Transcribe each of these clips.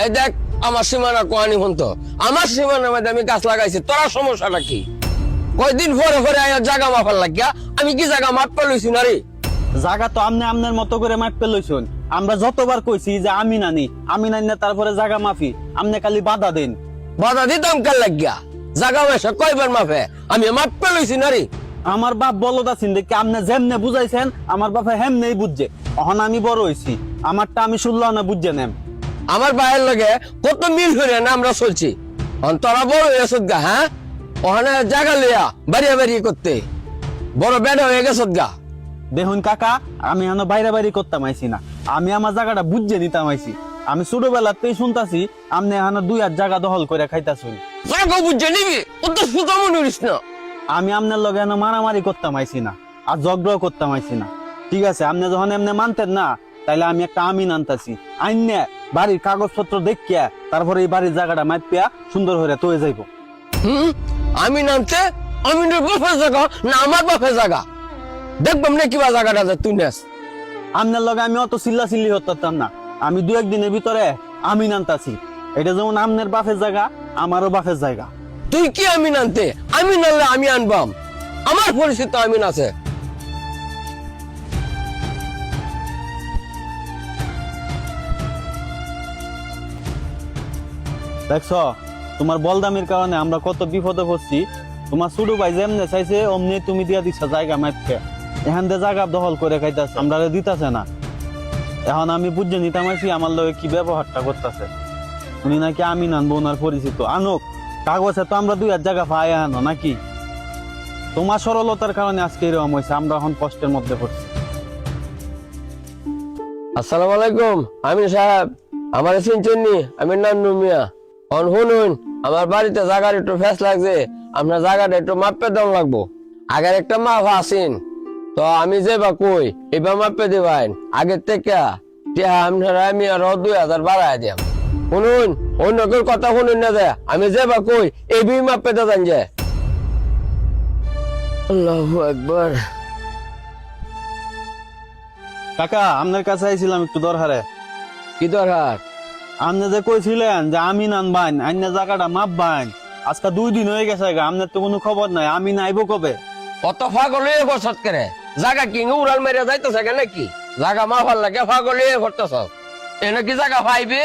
এই দেখ আমার সীমানা কোয়ানি হন তো, আমার সীমানার মধ্যে আমি গাছ লাগাইছি, তোরা সমস্যাটা কি? কয়দিন পরে পরে জায়গা মাপার লাগিয়া আমি কি জায়গা মাপা লইছি না রে? জায়গা তো আমনে আমনের মতো করে মাপতে লইছুন। আমরা যতবার কইছি যে আমি নানি না তারপরে জায়গা মাফি, আমনে খালি বাধা দেন। বাধা দিতাম কাল লাগিয়া জায়গা পয়সা কয়বার মাপে আমি মাপা লইছি না রে? আমার বাপ বলদ আছেন দেখি আপনি যেমনে বুঝাইছেন আমার বাপে হেমনেই বুঝছে। এখন আমি বড় হইছি, আমারটা আমি শুনলাম না বুঝছে নেম। আমার ভাইয়ের লগে কত মিল হইরে না আমরা চলছি, তোরা বড় হয়েছ গা। হ্যাঁ, ওখানে জায়গা লইয়া বাড়িয়া বাড়ি করতে বড় বেড়া হয়ে গেছ গা। দেখুন কাকা, আমি এখন বাইরে বাইরে করতাম আইছি না, আমি আমার জায়গাটা বুঝছে নিতাম আইছি। আমি ছোটবেলাতেই শুনতাছি আপনি এখন 2 জায়গা দখল করে খাইতাছুন। জায়গা বুঝছে নিবি ও তো সুতা মনে করিস না। আমি আপনার লগে এখন মারামারি করতাম আইছি না, আর ঝগড়াও করতাম আইছি না। ঠিক আছে, আপনি যখন এমনি মানতেন না, তাইলে আমি একটা আমিন আনতাছি। আইনে বাড়ির কাগজপত্র দেখিয়া তারপরে এই বাড়ির জায়গাটা মাইপিয়া সুন্দর হয়ে তৈরি যাইব। আমি নামতে আমিনের বাপের জায়গা না আমার বাপের জায়গা? দেখবাম না কিবা জায়গাটা তুই নেস। আপনার লগে আমি অত চিল্লা চিল্লি হতাম না, আমি 2-1 দিনের ভিতরে আমিন আনতাছি। এটা যেমন আপনার বাপের জায়গা, আমারও বাপের জায়গা। তুই কি আমি নানতে? আমি নানলে আমি আনবাম, আমার পরিচিত আমিন আছে। দেখছ তোমার বলদামির কারণে আমরা কত বিপদে পড়ছি। তোমার ছোট ভাই যেমনে চাইছে অমনি তুমি দিয়া দিচ্ছ জায়গা মাইপকে, এখান দিয়ে জায়গা দখল করে খাইতেছে, আমরা দিতেছে না। এখন আমি বুঝে নিতাম আছি আমার লগে কি ব্যবহারটা করতেছে। উনি নাকি আমি আনবো ওনার পরিচিত, আনুক কাগজে তো আমরা 2 জায়গা পাই আনো নাকি। তোমার সরলতার কারণে আজকে এরকম হয়েছে, আমরা এখন কষ্টের মধ্যে পড়ছি। আসসালামু আলাইকুম আমিন সাহেব, আমার চিনচুননি আমি নান্নু মিয়া। শুনুন, আমার বাড়িতে জায়গার একটু ফেস লাগছে, আপনার জায়গাটা একটু মাপে দেওয়া লাগবো। আগের একটা মাপ আসেন তো আমি যে বা কই এবার মাপে দিবেন। আগের থেকে আপনারা আমি আরো 2000 বাড়াই দিলাম। শুনুন, অন্য কেউ কথা শুনুন না যে আমি যে বা কই এবি মাপে দেন যে। আল্লাহু আকবার। কাকা, আপনার কাছে আইছিলাম একটু দরকারে। কি দরকার? আপনি যে কইছিলেন যে আমিন আনবান, আইনা জায়গাটা মাপবান, আজকে 2 দিন হয়ে গেছে, আপনার তো কোনো খবর নাই। আমি নাইবো কবে? কত ফাগল হয়ে বসত করে জায়গা কি উড়াল মেরে যাইতেছে কেন নাকি? জায়গা মাফার লাগে ফাগল হয়ে করতেছ এনে কি জায়গা পাইবে?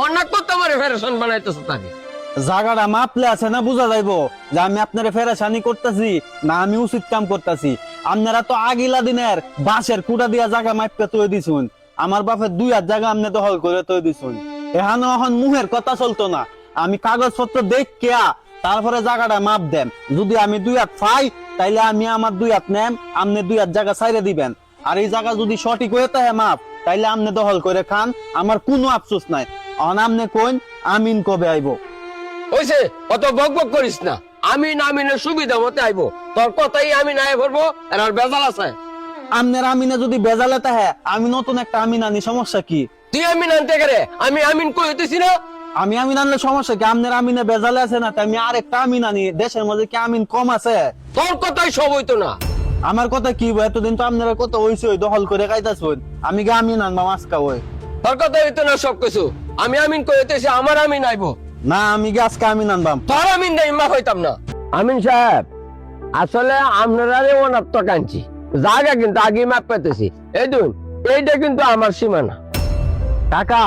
অন্য কত মারে ফেরেশন বানাইতেছ তাকে। জায়গাটা মাপলে আছে না বুঝা যাইবো যে আমি আপনার ফেরেশানি করতেছি না আমি উচিত কাম করতেছি। আপনারা তো আগিলা দিনের বাঁশের কুড়া দিয়া জায়গা মাপতে তৈরি দিছুন, আমার বাপের 2 জায়গা আপনি দখল করে তৈরি দিছুন। এখানে এখন মুহের কথা চলতো না, আমি কাগজপত্র দেখিয়া তারপরে জায়গাটা মাপ দেন। যদি আমি 2 হাত পাই তাইলে আমি আমার 2 হাত নেম, আপনি 2 হাত জায়গা ছাইরে দিবেন। আর এই জায়গা যদি সঠিক হয়ে থাকে মাপ, তাইলে আপনি দখল করে খান, আমার কোনো আফসোস নাই। এখন আপনি কইন আমিন কবে আইব? হইছে, অত বক বক করিস না। আমিনের সুবিধা মতে আইবো, তোর কথাই আমি নাই করবো। আর বেজাল আছে আপনার আমিনে যদি বেজালে থাকে, আমি নতুন একটা আমিন আনি, সমস্যা কি? তুই আমিন আনতে গেলে আমি আমিন কই হইতেছি না? আমি আমিন আনলে সমস্যা কি? আপনার আমিনে বেজালে আছে না, আমি আরেকটা আমিন আনি। দেশের মধ্যে কি আমিন কম আছে? তোর কথাই সব হইতো না। আমার কথা কি? এতদিন তো আপনারা কত হইছে দখল করে খাইতাছুন, আমি কি আমিন আনবা মাছকা ওই? তোর কথা হইতো না সব কিছু। আমি আমিন কই হইতেছি, আমার আমিন আইবো না, আমি কি আজকে আমিন আনবাম? তোর আমিন নাই মা হইতাম না। আমিন সাহেব, আসলে আপনারা ওনার তো কাঁদছি জায়গা কিন্তু আগে মাপ পেতেছি। এই দুন এইটা কিন্তু আমার সীমানা। কাকা,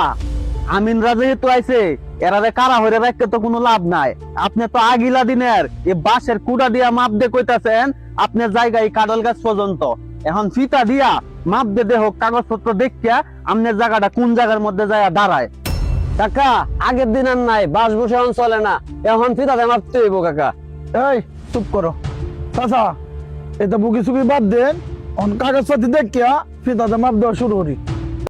আমিন রাজে তো আইছে, এরারে কারা হইরে রাখতে তো কোনো লাভ নাই। আপনি তো আগিলা দিনের এই বাঁশের কুড়া দিয়া মাপ দিয়ে কইতাছেন আপনার জায়গায় কাডল গাছ পর্যন্ত। এখন ফিতা দিয়া মাপ দিয়ে দেহ কাগজপত্র দেখিয়া আপনার জায়গাটা কোন জায়গার মধ্যে যায় দাঁড়ায়। কাকা, আগের দিন আর নাই, বাস বসে চলে না, এখন ফিতাতে মাপতে হইব। কাকা এই চুপ করো চাচা, এটা বুকি চুকি বাদ দেন, কাগজপাতি দেখিয়া ফিতাতে মাপ দেওয়া শুরু করি।